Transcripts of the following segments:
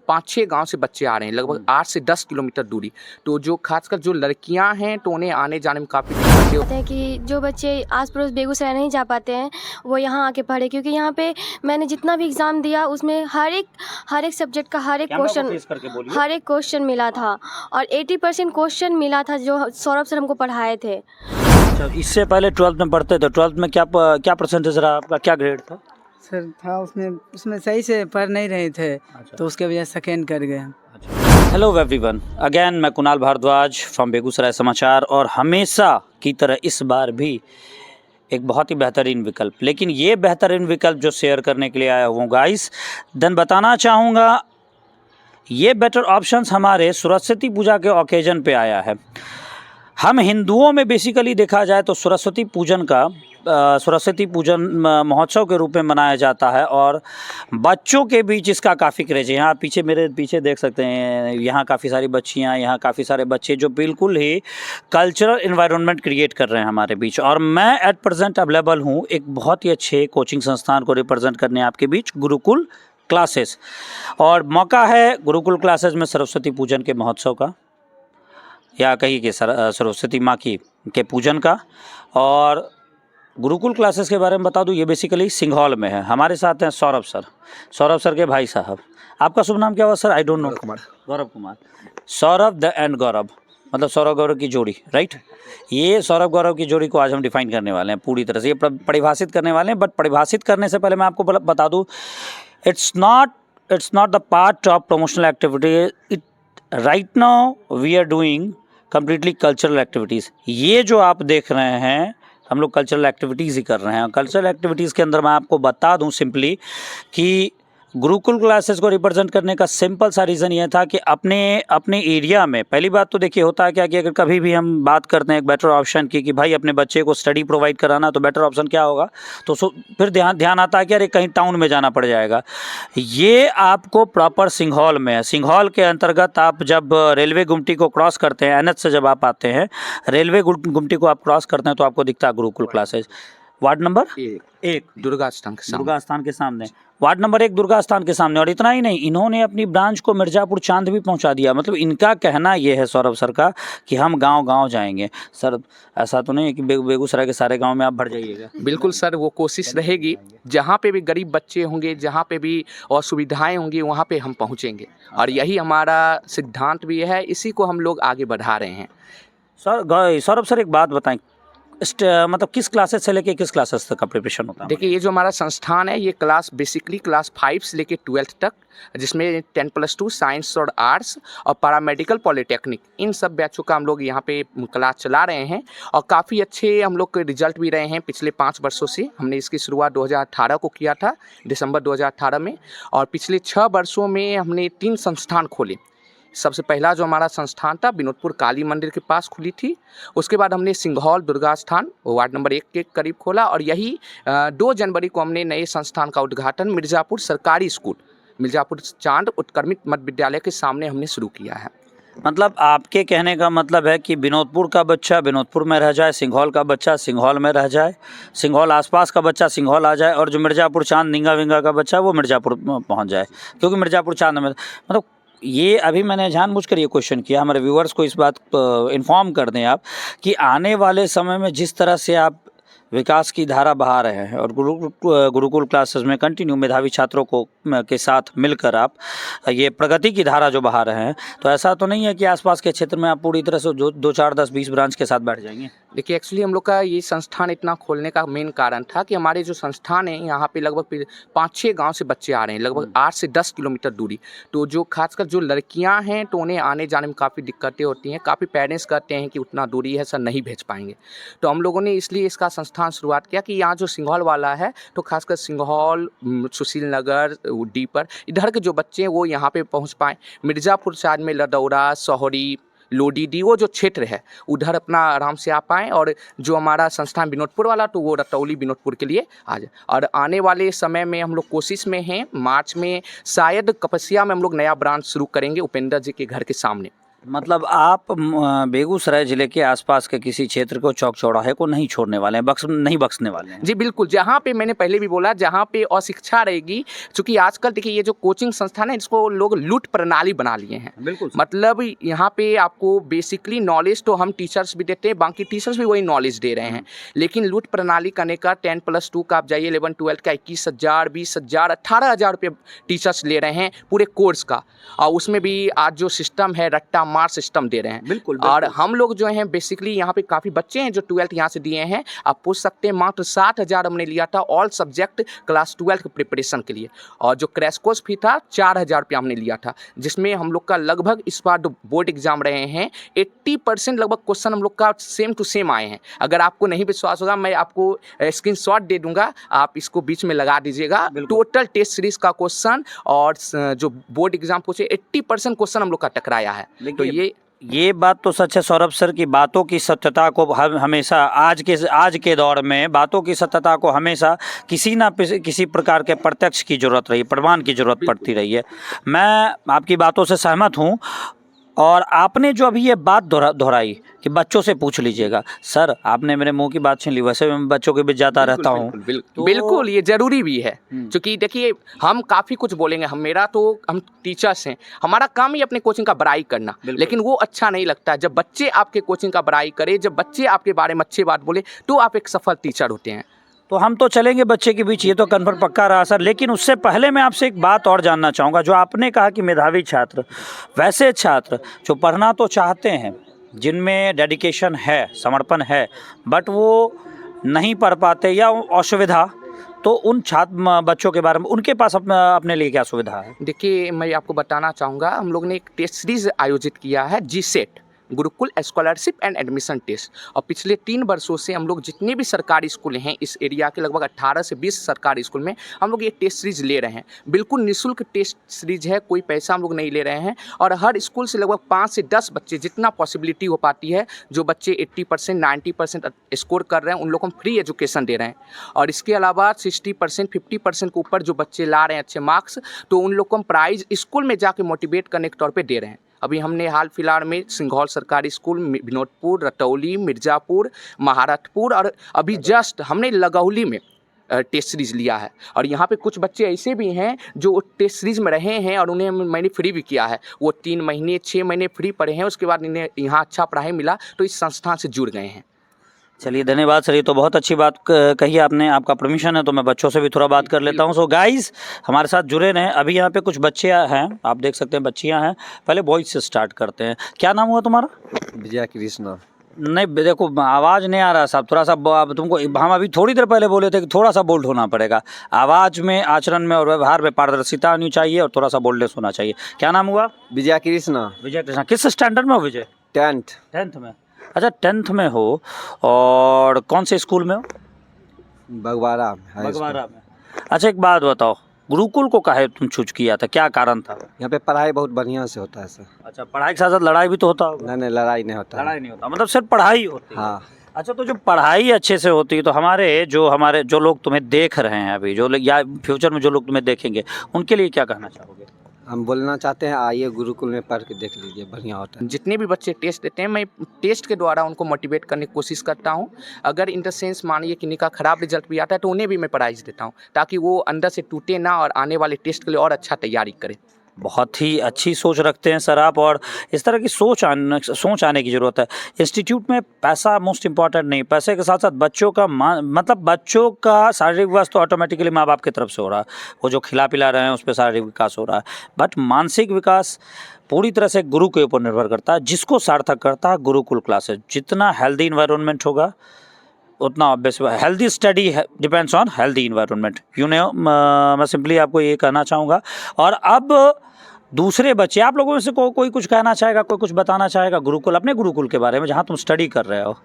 5-6 गांव से बच्चे आ रहे हैं, लगभग 8 से 10 किलोमीटर दूरी। तो जो खासकर जो लड़कियां हैं तो उन्हें आने जाने में काफ़ी दिक्कतें हैं कि जो बच्चे आस पड़ोस बेगूसराय नहीं जा पाते हैं वो यहाँ आके पढ़े, क्योंकि यहाँ पे मैंने जितना भी एग्ज़ाम दिया उसमें हर एक सब्जेक्ट का हर एक क्वेश्चन मिला था और 80% क्वेश्चन मिला था जो सौरभ सर हमको पढ़ाए थे। अच्छा, इससे पहले 12th में पढ़ते थे, 12th में क्या परसेंटेज रहा आपका, क्या ग्रेड था? सर था उसमें सही से पढ़ नहीं रहे थे। अच्छा। तो उसके वजह सेकेंड कर गए। हेलो एवरीवन, अगेन मैं कुणाल भारद्वाज फ्रॉम बेगूसराय समाचार, और हमेशा की तरह इस बार भी एक बहुत ही बेहतरीन विकल्प, लेकिन ये बेहतरीन विकल्प जो शेयर करने के लिए आया हूँ गाइस, देन बताना चाहूँगा ये बेटर ऑप्शंस हमारे सरस्वती पूजा के ओकेजन पे आया है। हम हिंदुओं में बेसिकली देखा जाए तो सरस्वती पूजन महोत्सव के रूप में मनाया जाता है और बच्चों के बीच इसका काफ़ी क्रेज है। यहाँ पीछे मेरे पीछे देख सकते हैं, यहाँ काफ़ी सारी बच्चियाँ, यहाँ काफ़ी सारे बच्चे जो बिल्कुल ही कल्चरल इन्वायरमेंट क्रिएट कर रहे हैं हमारे बीच। और मैं एट प्रेजेंट अवेलेबल हूँ एक बहुत ही अच्छे कोचिंग संस्थान को रिप्रेजेंट करने आपके बीच, गुरुकुल क्लासेस। और मौका है गुरुकुल क्लासेस में सरस्वती पूजन के महोत्सव का, या कहीं के सरस्वती माँ के पूजन का। और गुरुकुल क्लासेस के बारे में बता दूं, ये बेसिकली सिंघौल में है। हमारे साथ हैं सौरभ सर के भाई साहब। आपका शुभ नाम क्या हुआ sir? I don't know. Gaurav Kumar. Saurabh the end Gaurav, मतलब सौरभ गौरव की जोड़ी, राइट। ये सौरभ गौरव की जोड़ी को आज हम डिफाइन करने वाले हैं पूरी तरह से, ये परिभाषित करने वाले हैं। बट परिभाषित करने से पहले मैं आपको बता दूँ, it's not the part of promotional activity. Right now we are doing completely cultural activities. ये जो आप देख रहे हैं हम लोग कल्चरल एक्टिविटीज़ ही कर रहे हैं। कल्चरल एक्टिविटीज़ के अंदर मैं आपको बता दूं सिंपली कि गुरुकुल क्लासेस को रिप्रेजेंट करने का सिंपल सा रीज़न ये था कि अपने एरिया में, पहली बात तो देखिए होता है क्या कि अगर कभी भी हम बात करते हैं एक बेटर ऑप्शन की कि भाई अपने बच्चे को स्टडी प्रोवाइड कराना, तो बेटर ऑप्शन क्या होगा, तो फिर ध्यान आता है कि अरे कहीं टाउन में जाना पड़ जाएगा। ये आपको प्रॉपर सिंघौल में है। सिंघौल के अंतर्गत आप जब रेलवे गुमटी को क्रॉस करते हैं, NH से जब आप आते हैं, रेलवे गुमटी को आप क्रॉस करते हैं तो आपको दिखता है Gurukul classes. Ward number 1 Durga स्थान के सामने, वार्ड नंबर 1 दुर्गा स्थान के सामने। और इतना ही नहीं, इन्होंने अपनी ब्रांच को मिर्ज़ापुर चांद भी पहुंचा दिया। मतलब इनका कहना ये है सौरभ सर का कि हम गांव जाएंगे। सर ऐसा तो नहीं है कि बेगूसराय के सारे गांव में आप भर जाइएगा? बिल्कुल सर, वो कोशिश रहेगी, जहाँ पे भी गरीब बच्चे होंगे, जहाँ पे भी असुविधाएं होंगी, वहाँ पे हम पहुँचेंगे। और यही हमारा सिद्धांत भी है, इसी को हम लोग आगे बढ़ा रहे हैं। सौरभ सर एक बात बताएं, मतलब किस क्लासेस से लेके किस क्लासेस तक का प्रिपरेशन होता है? देखिए, ये जो हमारा संस्थान है, ये बेसिकली क्लास 5 से लेके 12th तक, जिसमें 10+2 साइंस और आर्ट्स और पैरामेडिकल पॉलिटेक्निक, इन सब बैचों का हम लोग यहाँ पे क्लास चला रहे हैं। और काफ़ी अच्छे हम लोग के रिजल्ट भी रहे हैं पिछले 5 वर्षों से। हमने इसकी शुरुआत 2018 को किया था, दिसंबर 2018 में। और पिछले 6 वर्षों में हमने 3 संस्थान खोले। सबसे पहला जो हमारा संस्थान था विनोदपुर काली मंदिर के पास खुली थी। उसके बाद हमने सिंघौल दुर्गा स्थान वार्ड नंबर 1 के करीब खोला। और यही 2 जनवरी को हमने नए संस्थान का उद्घाटन मिर्ज़ापुर सरकारी स्कूल, मिर्ज़ापुर चांद उत्क्रमित मध्य विद्यालय के सामने हमने शुरू किया है। मतलब आपके कहने का मतलब है कि विनोदपुर का बच्चा विनोदपुर में रह जाए, सिंघौल का बच्चा सिंघौल में रह जाए, सिंघौल आसपास का बच्चा सिंघौल आ जाए, और जो मिर्ज़ापुर चांद निंगा विंगा का बच्चा वो मिर्ज़ापुर पहुंच जाए, क्योंकि मिर्ज़ापुर चांद में, मतलब ये अभी मैंने जानबूझकर ये क्वेश्चन किया, हमारे व्यूअर्स को इस बात इन्फॉर्म कर दें आप कि आने वाले समय में जिस तरह से आप विकास की धारा बहा रहे हैं और गुरुकुल क्लासेस में कंटिन्यू मेधावी छात्रों के साथ मिलकर आप ये प्रगति की धारा जो बहा रहे हैं, तो ऐसा तो नहीं है कि आसपास के क्षेत्र में आप पूरी तरह से 2, 4, 10, 20 ब्रांच के साथ बैठ जाएंगे? देखिए, एक्चुअली हम लोग का ये संस्थान इतना खोलने का मेन कारण था कि हमारे जो संस्थान है, यहाँ पे लगभग 5-6 गांव से बच्चे आ रहे हैं, लगभग 8 से 10 किलोमीटर दूरी। तो जो खासकर जो लड़कियां हैं तो उन्हें आने जाने में काफ़ी दिक्कतें होती हैं। काफ़ी पेरेंट्स कहते हैं कि उतना दूरी है सर, नहीं भेज पाएंगे। तो हम लोगों ने इसलिए इसका संस्थान शुरुआत किया कि यहाँ जो सिंघौल वाला है, तो खासकर सिंघौल, सुशील नगर, डीपर, इधर के जो बच्चे हैं वो यहाँ पे पहुँच पाएँ। मिर्ज़ापुर साइड में लदौरा, सोहरी, लोडीडी, वो जो क्षेत्र है उधर अपना आराम से आ पाएँ। और जो हमारा संस्थान विनोदपुर वाला, तो वो रतौली विनोदपुर के लिए आ जाए। और आने वाले समय में हम लोग कोशिश में हैं, मार्च में शायद कपसिया में हम लोग नया ब्रांच शुरू करेंगे, उपेंद्र जी के घर के सामने। मतलब आप बेगूसराय जिले के आसपास के किसी क्षेत्र को, चौक चौराहे को नहीं छोड़ने वाले हैं, नहीं बख्शने वाले हैं। जी बिल्कुल, जहाँ पे मैंने पहले भी बोला, जहाँ पे अशिक्षा रहेगी, क्योंकि आजकल देखिए ये जो कोचिंग संस्थान है इसको लोग लूट प्रणाली बना लिए हैं। बिल्कुल, मतलब यहाँ पे आपको बेसिकली नॉलेज तो हम टीचर्स भी देते हैं, बाकी टीचर्स भी वही नॉलेज दे रहे हैं, लेकिन लूट प्रणाली करने का 10+2 का आप जाइए 11-12 का 21,000, 20,000, 18,000 रुपये टीचर्स ले रहे हैं पूरे कोर्स का, और उसमें भी आज जो सिस्टम है रट्टा मार सिस्टम दे रहे हैं। बिल्कुल, और हम लोग जो हैं बेसिकली यहाँ पे काफ़ी बच्चे हैं जो 12th यहाँ से दिए हैं, आप पूछ सकते हैं, मात्र 60,000 हमने लिया था ऑल सब्जेक्ट क्लास 12 के प्रिपरेशन के लिए, और जो क्रैश कोर्स फी था 4,000 रुपया हमने लिया था, जिसमें हम लोग का लगभग इस बार जो बोर्ड एग्जाम रहे हैं 80% लगभग क्वेश्चन हम लोग का सेम टू सेम आए हैं। अगर आपको नहीं विश्वास होगा मैं आपको स्क्रीनशॉट दे दूंगा, आप इसको बीच में लगा दीजिएगा। टोटल टेस्ट सीरीज का क्वेश्चन और जो बोर्ड एग्जाम पूछे 80% क्वेश्चन हम लोग का टकराया है। तो ये बात तो सच है सौरभ सर की बातों की सत्यता को हमेशा आज के दौर में बातों की सत्यता को हमेशा किसी प्रकार के प्रत्यक्ष की जरूरत रही, प्रमाण की जरूरत पड़ती रही है। मैं आपकी बातों से सहमत हूँ। और आपने जो अभी ये बात दोहराई कि बच्चों से पूछ लीजिएगा, सर आपने मेरे मुंह की बात छीन ली, वैसे मैं बच्चों के बीच जाता रहता हूँ। बिल्कुल ये ज़रूरी भी है, क्योंकि देखिए हम काफ़ी कुछ बोलेंगे, हम टीचर्स हैं, हमारा काम ही अपने कोचिंग का बड़ाई करना, लेकिन वो अच्छा नहीं लगता जब बच्चे आपके कोचिंग का बड़ाई करें, जब बच्चे आपके बारे में अच्छी बात बोले तो आप एक सफल टीचर होते हैं। तो हम तो चलेंगे बच्चे के बीच, ये तो कन्फर्म पक्का रहा सर। लेकिन उससे पहले मैं आपसे एक बात और जानना चाहूँगा, जो आपने कहा कि मेधावी छात्र, वैसे छात्र जो पढ़ना तो चाहते हैं, जिनमें डेडिकेशन है, समर्पण है, बट वो नहीं पढ़ पाते या असुविधा, तो उन बच्चों के बारे में उनके पास अपने लिए क्या सुविधा है? देखिए मैं आपको बताना चाहूँगा, हम लोग ने एक टेस्ट सीरीज आयोजित किया है, GSET Gurukul scholarship and admission test, और पिछले 3 वर्षों से हम लोग जितने भी सरकारी स्कूल हैं इस एरिया के, लगभग 18 से 20 सरकारी स्कूल में हम लोग ये टेस्ट सीरीज ले रहे हैं। बिल्कुल निःशुल्क टेस्ट सीरीज है, कोई पैसा हम लोग नहीं ले रहे हैं, और हर स्कूल से लगभग 5 से 10 बच्चे, जितना पॉसिबिलिटी हो पाती है, जो बच्चे 80% 90% स्कोर कर रहे हैं उन लोगों को फ्री एजुकेशन दे रहे हैं। और इसके अलावा 60% 50% के ऊपर जो बच्चे ला रहे हैं अच्छे मार्क्स, तो उन लोग को हम प्राइज़ स्कूल में जाके मोटिवेट करने के तौर पर दे रहे हैं। अभी हमने हाल फिलहाल में सिंघौल सरकारी स्कूल, विनोदपुर, रतौली, मिर्ज़ापुर, महारथपुर, और अभी जस्ट हमने लगौली में टेस्ट सीरीज लिया है। और यहाँ पे कुछ बच्चे ऐसे भी हैं जो टेस्ट सीरीज में रहे हैं और उन्हें मैंने फ्री भी किया है, वो 3 महीने 6 महीने फ्री पढ़े हैं, उसके बाद इन्हें यहाँ अच्छा पढ़ाई मिला तो इस संस्थान से जुड़ गए हैं। चलिए धन्यवाद सर, ये तो बहुत अच्छी बात कही आपने। आपका परमिशन है तो मैं बच्चों से भी थोड़ा बात कर लेता हूँ। सो गाइस हमारे साथ जुड़े रहें। अभी यहाँ पे कुछ बच्चे हैं, आप देख सकते हैं बच्चियाँ हैं। पहले बॉयज से स्टार्ट करते हैं। क्या नाम हुआ तुम्हारा? विजया कृष्णा। नहीं देखो आवाज़ नहीं आ रहा साहब, थोड़ा सा तुमको हम अभी थोड़ी देर पहले बोले थे कि थोड़ा सा बोल्ड होना पड़ेगा। आवाज़ में, आचरण में और व्यवहार में पारदर्शिता आनी चाहिए और थोड़ा सा बोल्डनेस होना चाहिए। क्या नाम हुआ? विजया कृष्णा। विजय कृष्णा। किस स्टैंडर्ड में हो विजय? 10th में। अच्छा 10th में हो, और कौन से स्कूल में हो? बगवाड़ा में। अच्छा एक बात बताओ, गुरुकुल को काहे तुम चूज किया था, क्या कारण था? यहाँ पे पढ़ाई बहुत बढ़िया से होता है सर। अच्छा पढ़ाई के साथ साथ लड़ाई भी तो होता होगा? नहीं लड़ाई नहीं होता। लड़ाई नहीं होता, मतलब सिर्फ पढ़ाई होती है? हाँ। अच्छा तो जो पढ़ाई अच्छे से होती है तो हमारे जो लोग तुम्हें देख रहे हैं अभी, जो या फ्यूचर में जो लोग तुम्हें देखेंगे, उनके लिए क्या कहना चाहोगे? हम बोलना चाहते हैं आइए गुरुकुल में पढ़ के देख लीजिए, बढ़िया होता है। जितने भी बच्चे टेस्ट देते हैं मैं टेस्ट के द्वारा उनको मोटिवेट करने की कोशिश करता हूं। अगर इन द सेंस मानिए कि इनका ख़राब रिजल्ट भी आता है तो उन्हें भी मैं प्राइज़ देता हूं, ताकि वो अंदर से टूटे ना और आने वाले टेस्ट के लिए और अच्छा तैयारी करें। बहुत ही अच्छी सोच रखते हैं सर आप, और इस तरह की सोच आने की ज़रूरत है। इंस्टीट्यूट में पैसा मोस्ट इम्पॉर्टेंट नहीं, पैसे के साथ साथ बच्चों का मतलब बच्चों का शारीरिक विकास तो ऑटोमेटिकली माँ बाप की तरफ से हो रहा है, वो जो खिला पिला रहे हैं उस पर शारीरिक विकास हो रहा है, बट मानसिक विकास पूरी तरह से गुरु के ऊपर निर्भर करता है, जिसको सार्थक करता है गुरुकुल क्लासेज। जितना हेल्दी इन्वायरमेंट होगा उतना obvious healthy study depends on healthy environment. मैं सिंपली आपको ये कहना चाहूँगा। और अब दूसरे बच्चे, आप लोगों में से कोई कुछ कहना चाहेगा, कोई कुछ बताना चाहेगा गुरुकुल, अपने गुरुकुल के बारे में जहाँ तुम स्टडी कर रहे हो?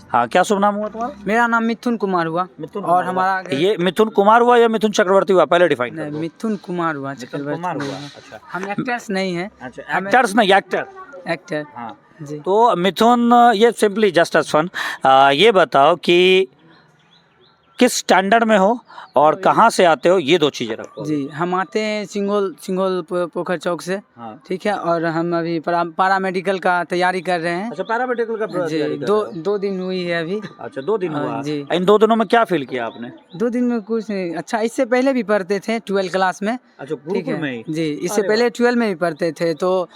हाँ, क्या शुभ नाम हुआ तुम्हारा? मेरा नाम मिथुन कुमार हुआ। और हमारा ये मिथुन कुमार हुआ या मिथुन चक्रवर्ती हुआ, पहले डिफाइन कर दो। मिथुन कुमार हुआ, चक्रवर्ती हुआ। अच्छा, हम एक्टर्स नहीं हैं। अच्छा एक्टर्स नहीं, एक्टर। हाँ जी। तो मिथुन, ये सिंपली जस्ट एज फन, ये बताओ कि किस स्टैंडर्ड में हो और कहाँ से आते हो, ये 2 चीज़ें रखो। जी, हम आते हैं सिंगोल पोखर चौक से। हाँ। ठीक है, और हम अभी पारा मेडिकल का तैयारी कर रहे हैं। अच्छा, पैरामेडिकल का जी, तैयारी कर रहे हो। दो दिन हुई है अभी। अच्छा, 2 दिन हुआ जी। इन 2 दिनों में क्या फील किया आपने? 2 दिन में कुछ नहीं। अच्छा, इससे पहले भी पढ़ते थे 12 क्लास में। अच्छा, ठीक गुरुकुल है में ही? जी, इससे अरे पहले 12 में भी पढ़ते थे। तो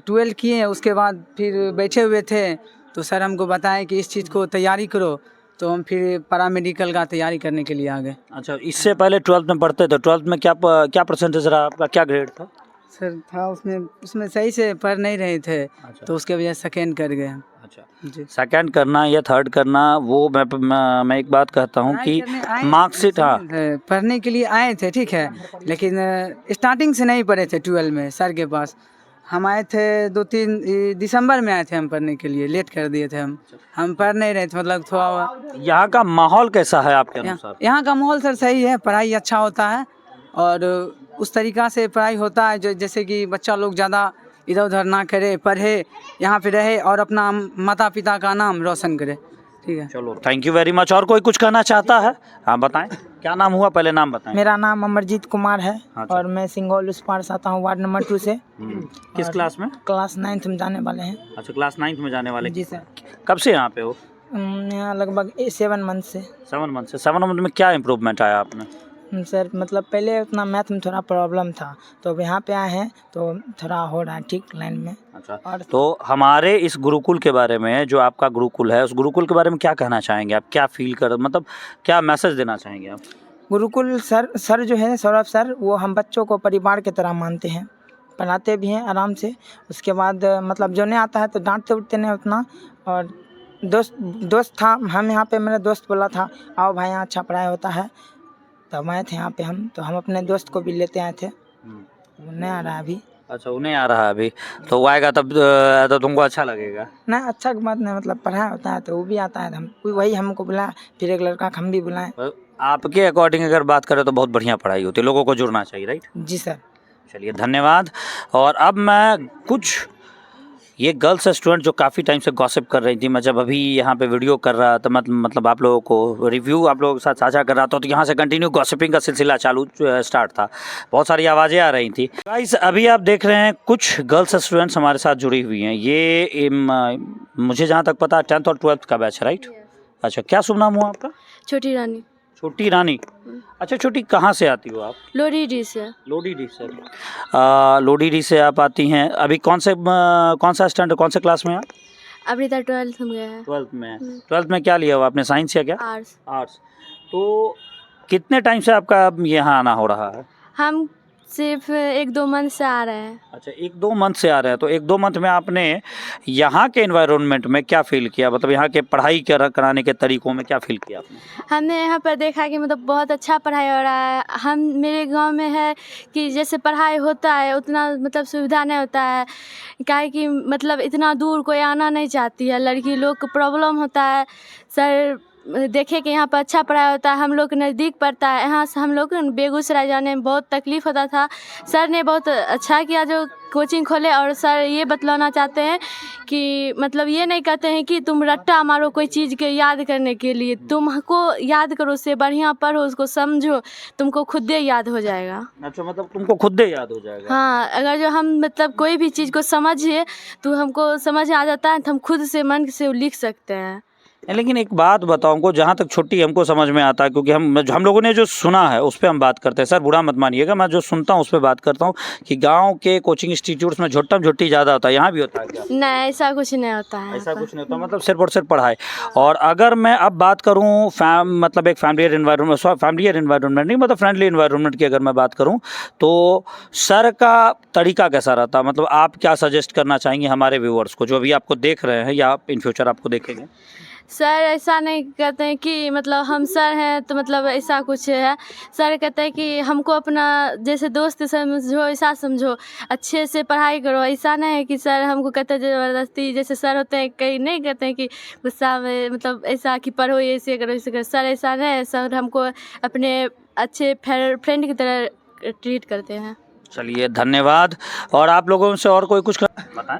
12 किए, उसके बाद फिर बैठे हुए थे तो सर हमको बताएं कि इस चीज़ को तैयारी करो, तो हम फिर पारा मेडिकल का तैयारी करने के लिए आ गए। अच्छा, इससे पहले 12th में पढ़ते थे, 12th में क्या परसेंटेज रहा आपका, क्या ग्रेड था? सर था उसमें सही से पढ़ नहीं रहे थे। अच्छा। तो उसके वजह से सेकेंड कर गए हम। अच्छा, जी। सेकंड करना या थर्ड करना, वो मैं एक बात कहता हूँ कि मार्कशीट, हाँ पढ़ने के लिए आए थे, ठीक है, लेकिन स्टार्टिंग से नहीं पढ़े थे 12 में सर के पास। हम आए थे 2-3 दिसंबर में आए थे हम पढ़ने के लिए, लेट कर दिए थे हम पढ़ नहीं रहे थे, मतलब थोड़ा। यहाँ का माहौल कैसा है आपके अनुसार? यहाँ का माहौल सर सही है, पढ़ाई अच्छा होता है और उस तरीक़ा से पढ़ाई होता है जो जैसे कि बच्चा लोग ज़्यादा इधर उधर ना करे, पढ़े, यहाँ पे रहे और अपना माता पिता का नाम रोशन करे। ठीक है, चलो, थैंक यू वेरी मच। और कोई कुछ कहना चाहता है? हाँ बताएं, क्या नाम हुआ, पहले नाम बताएं। मेरा नाम अमरजीत कुमार है। अच्छा। और मैं सिंगोल उस पार से आता हूँ, वार्ड नंबर 2 से। किस क्लास में? क्लास 9th में जाने वाले हैं। अच्छा, क्लास 9th में जाने वाले। जी सर। कब से यहाँ पे हो? यहाँ लगभग 7 मंथ से। 7 मंथ से। 7 मंथ में क्या इम्प्रूवमेंट आया आपने? सर मतलब पहले उतना मैथ में थोड़ा प्रॉब्लम था, तो अब यहाँ पे आए हैं तो थोड़ा हो रहा है ठीक लाइन में। अच्छा, और तो हमारे इस गुरुकुल के बारे में, जो आपका गुरुकुल है, उस गुरुकुल के बारे में क्या कहना चाहेंगे आप? क्या फील कर, मतलब क्या मैसेज देना चाहेंगे आप? गुरुकुल सर जो है सौरभ सर, वो हम बच्चों को परिवार की तरह मानते हैं, पढ़ाते भी हैं आराम से। उसके बाद मतलब जो नहीं आता है तो डांटते उठते नहीं उतना। और दोस्त था हम यहाँ पे, मेरा दोस्त बोला था आओ भाई यहाँ अच्छा पढ़ाई होता है, तब आए थे यहाँ पे हम। तो हम अपने दोस्त को भी लेते आए थे, वो नहीं आ रहा अभी। अच्छा, उन्हें आ रहा है अभी, तो वो आएगा तब तो तुमको अच्छा लगेगा? नहीं, अच्छा की बात नहीं, मतलब पढ़ाई होता है तो वो भी आता है, हम वही हमको बुलाया, फिर एक लड़का हम भी बुलाएं। आपके अकॉर्डिंग अगर बात करें तो बहुत बढ़िया पढ़ाई होती है, लोगों को जुड़ना चाहिए, राइट? जी सर। चलिए, धन्यवाद। और अब मैं कुछ ये गर्ल्स स्टूडेंट जो काफ़ी टाइम से गॉसिप कर रही थी, मैं जब अभी यहाँ पे वीडियो कर रहा था, मतलब आप लोगों को रिव्यू आप लोगों के साथ साझा कर रहा था, तो यहाँ से कंटिन्यू गॉसिपिंग का सिलसिला स्टार्ट था, बहुत सारी आवाज़ें आ रही थी। गाइस, अभी आप देख रहे हैं कुछ गर्ल्स स्टूडेंट्स हमारे साथ जुड़ी हुई हैं। ये मुझे जहाँ तक पता 10th और 12th का बैच है, राइट? अच्छा, क्या शुभ नाम हुआ आपका? छोटी रानी। छोटी रानी। अच्छा, छोटी कहाँ से आती हो आप? लोहड़ी से। लोहड़ी से। लोहड़ी से आप आती हैं। अभी कौन सा स्टैंडर्ड, कौन से क्लास में आप? अभी तक 12th में गया है। 12th में। 12th में क्या लिया हुआ आपने, साइंस या क्या? आर्ट्स। तो कितने टाइम से आपका यहाँ आना हो रहा है? हम सिर्फ 1-2 मंथ से आ रहे हैं। अच्छा, 1-2 मंथ से आ रहे हैं। तो 1-2 मंथ में आपने यहाँ के एनवायरनमेंट में क्या फील किया, मतलब यहाँ के पढ़ाई कराने के तरीकों में क्या फील किया आपने? हमने यहाँ पर देखा कि मतलब बहुत अच्छा पढ़ाई हो रहा है। मेरे गांव में है कि जैसे पढ़ाई होता है उतना मतलब सुविधा नहीं होता है, काहे कि मतलब इतना दूर कोई आना नहीं चाहती है, लड़की लोग को प्रॉब्लम होता है। सर देखे कि यहाँ पर अच्छा पढ़ाई होता है, हम लोग नज़दीक पड़ता है, यहाँ से हम लोग बेगूसराय जाने में बहुत तकलीफ़ होता था। सर ने बहुत अच्छा किया जो कोचिंग खोले। और सर ये बतलाना चाहते हैं कि मतलब ये नहीं कहते हैं कि तुम रट्टा मारो कोई चीज़ के याद करने के लिए, तुमको याद करो, उससे बढ़िया पढ़ो, उसको समझो, तुमको खुद दे याद हो जाएगा। अच्छा, मतलब तुमको खुद दे याद हो जाएगा? हाँ, अगर जो हम मतलब कोई भी चीज़ को समझिए तो हमको समझ आ जाता है, तो हम खुद से मन से लिख सकते हैं। लेकिन एक बात बताऊँ, जहाँ तक छुट्टी हमको समझ में आता है, क्योंकि हम लोगों ने जो सुना है उस पर हम बात करते हैं। सर बुरा मत मानिएगा, मैं जो सुनता हूँ उस पर बात करता हूँ कि गांव के कोचिंग इंस्टीट्यूट्स में झुट्टी ज़्यादा होता है, यहाँ भी होता है क्या? नहीं, ऐसा कुछ नहीं होता है। ऐसा कुछ नहीं होता, मतलब सिर्फ और सिर्फ पढ़ाई। और अगर मैं अब बात करूँ मतलब एक फैमिलियर इन्वायरमेंट नहीं, मतलब फ्रेंडली इन्वायरमेंट की अगर मैं बात करूँ, तो सर का तरीका कैसा रहता, मतलब आप क्या सजेस्ट करना चाहेंगे हमारे व्यूअर्स को जो अभी आपको देख रहे हैं या इन फ्यूचर आपको देखेंगे? सर ऐसा नहीं कहते हैं कि मतलब हम सर हैं तो मतलब ऐसा कुछ है। सर कहते हैं कि हमको अपना जैसे दोस्त समझो, ऐसा समझो, अच्छे से पढ़ाई करो। ऐसा नहीं है कि सर हमको कहते हैं ज़बरदस्ती, जैसे सर होते हैं कई नहीं कहते हैं कि गुस्सा में मतलब ऐसा कि पढ़ो, ऐसे करो ऐसे करो। सर ऐसा नहीं है, सर हमको अपने अच्छे फ्रेंड की तरह ट्रीट करते हैं। चलिए, धन्यवाद। और आप लोगों से और कोई कुछ बताएं?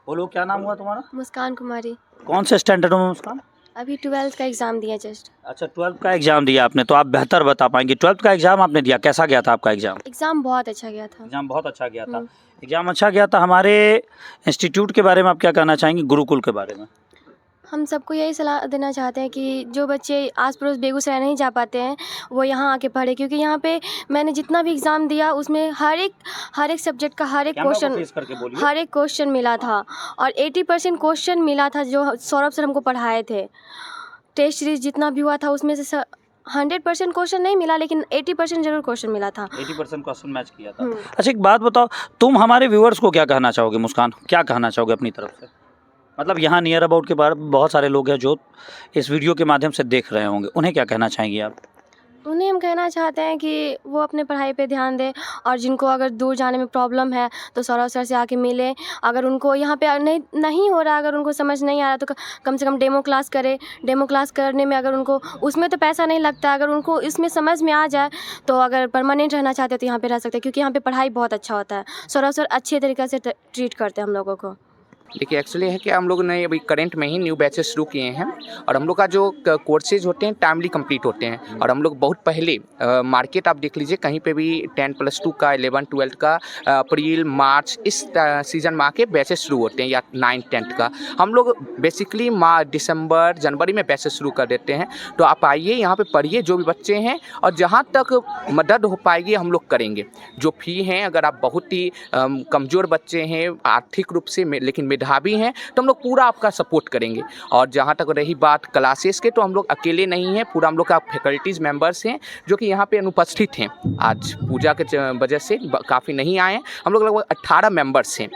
बोलो, क्या नाम हुआ तुम्हारा? मुस्कान कुमारी। कौन से स्टैंडर्ड में मुस्कान? अभी 12th का एग्ज़ाम दिया जस्ट। अच्छा, 12th का एग्ज़ाम दिया आपने, तो आप बेहतर बता पाएंगे। 12th का एग्ज़ाम आपने दिया, कैसा गया था आपका एग्ज़ाम? एग्ज़ाम बहुत अच्छा गया था। एग्ज़ाम बहुत अच्छा गया था। हम्म। एग्ज़ाम अच्छा गया था। हमारे इंस्टीट्यूट के बारे में आप क्या कहना चाहेंगे, गुरुकुल के बारे में? हम सबको यही सलाह देना चाहते हैं कि जो बच्चे आस पड़ोस बेगूसराय नहीं जा पाते हैं वो यहाँ आके पढ़े, क्योंकि यहाँ पे मैंने जितना भी एग्ज़ाम दिया उसमें हर एक सब्जेक्ट का हर एक क्वेश्चन मिला था, और 80% क्वेश्चन मिला था जो सौरभ सर हमको पढ़ाए थे। टेस्ट सीरीज जितना भी हुआ था उसमें से 100% क्वेश्चन नहीं मिला, लेकिन 80% जरूर क्वेश्चन मिला था। 80% क्वेश्चन मैच किया था। अच्छा, एक बात बताओ, तुम हमारे व्यूअर्स को क्या कहना चाहोगे मुस्कान, क्या कहना चाहोगे अपनी तरफ से? मतलब यहाँ नियर अबाउट के बारे में बहुत सारे लोग हैं जो इस वीडियो के माध्यम से देख रहे होंगे, उन्हें क्या कहना चाहेंगे आप? उन्हें हम कहना चाहते हैं कि वो अपने पढ़ाई पे ध्यान दें, और जिनको अगर दूर जाने में प्रॉब्लम है तो सौरभ सर से आके मिलें। अगर उनको यहाँ पे नहीं हो रहा, अगर उनको समझ नहीं आ रहा तो कम से कम डेमो क्लास करें। डेमो क्लास करने में अगर उनको, उसमें तो पैसा नहीं लगता, अगर उनको इसमें समझ में आ जाए तो अगर परमानेंट रहना चाहते हैं तो यहाँ पे रह सकते हैं, क्योंकि यहाँ पे पढ़ाई बहुत अच्छा होता है। सौरभ सर अच्छे तरीके से ट्रीट करते हैं हम लोगों को। देखिए, एक्चुअली है कि हम लोग ने अभी करंट में ही न्यू बैचेस शुरू किए हैं, और हम लोग का जो कोर्सेज होते हैं टाइमली कंप्लीट होते हैं। और हम लोग बहुत पहले मार्केट आप देख लीजिए, कहीं पे भी 10+2 का, 11, 12 का अप्रैल मार्च इस सीज़न में आके बैचेस शुरू होते हैं, या 9, 10 का। हम लोग बेसिकली दिसंबर जनवरी में बैचेस शुरू कर देते हैं। तो आप आइए, यहाँ पे पढ़िए जो भी बच्चे हैं, और जहाँ तक मदद हो पाएगी हम लोग करेंगे। जो फ़ी हैं, अगर आप बहुत ही कमज़ोर बच्चे हैं आर्थिक रूप से लेकिन मेधावी हैं, तो हम लोग पूरा आपका सपोर्ट करेंगे। और जहाँ तक रही बात क्लासेस के, तो हम लोग अकेले नहीं हैं, पूरा हम लोग का फैकल्टीज़ मेंबर्स हैं जो कि यहाँ पे अनुपस्थित हैं। आज पूजा के वजह से काफ़ी नहीं आए हैं। हम लोग लगभग 18 मेंबर्स हैं,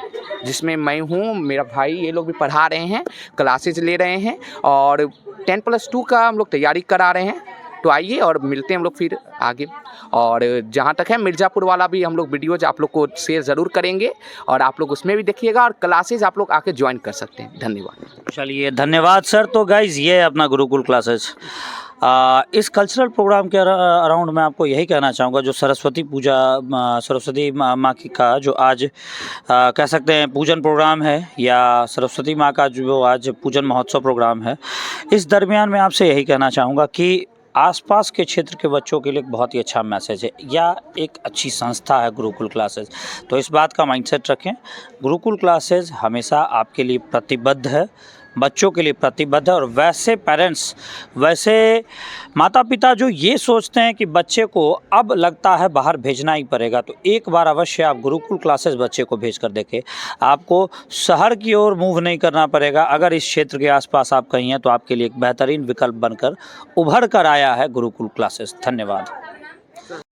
जिसमें मैं हूँ, मेरा भाई, ये लोग भी पढ़ा रहे हैं, क्लासेज ले रहे हैं, और 10+2 का हम लोग तैयारी करा रहे हैं। तो आइए और मिलते हैं हम लोग फिर आगे। और जहाँ तक है मिर्ज़ापुर वाला भी हम लोग वीडियोज आप लोग को शेयर ज़रूर करेंगे, और आप लोग उसमें भी देखिएगा, और क्लासेज आप लोग आके ज्वाइन कर सकते हैं। धन्यवाद। चलिए, धन्यवाद सर। तो गाइज़, ये है अपना गुरुकुल क्लासेज। इस कल्चरल प्रोग्राम के अराउंड मैं आपको यही कहना चाहूँगा, जो सरस्वती पूजा, सरस्वती माँ की का जो आज कह सकते हैं पूजन प्रोग्राम है, या सरस्वती माँ का जो आज पूजन महोत्सव प्रोग्राम है, इस दरमियान मैं आपसे यही कहना चाहूँगा कि आसपास के क्षेत्र के बच्चों के लिए एक बहुत ही अच्छा मैसेज है, या एक अच्छी संस्था है गुरुकुल क्लासेस। तो इस बात का माइंडसेट रखें, गुरुकुल क्लासेस हमेशा आपके लिए प्रतिबद्ध है, बच्चों के लिए प्रतिबद्ध है। और वैसे पेरेंट्स, वैसे माता पिता जो ये सोचते हैं कि बच्चे को अब लगता है बाहर भेजना ही पड़ेगा, तो एक बार अवश्य आप गुरुकुल क्लासेस बच्चे को भेज कर देखें। आपको शहर की ओर मूव नहीं करना पड़ेगा। अगर इस क्षेत्र के आसपास आप कहीं हैं तो आपके लिए एक बेहतरीन विकल्प बनकर उभर कर आया है गुरुकुल क्लासेस। धन्यवाद।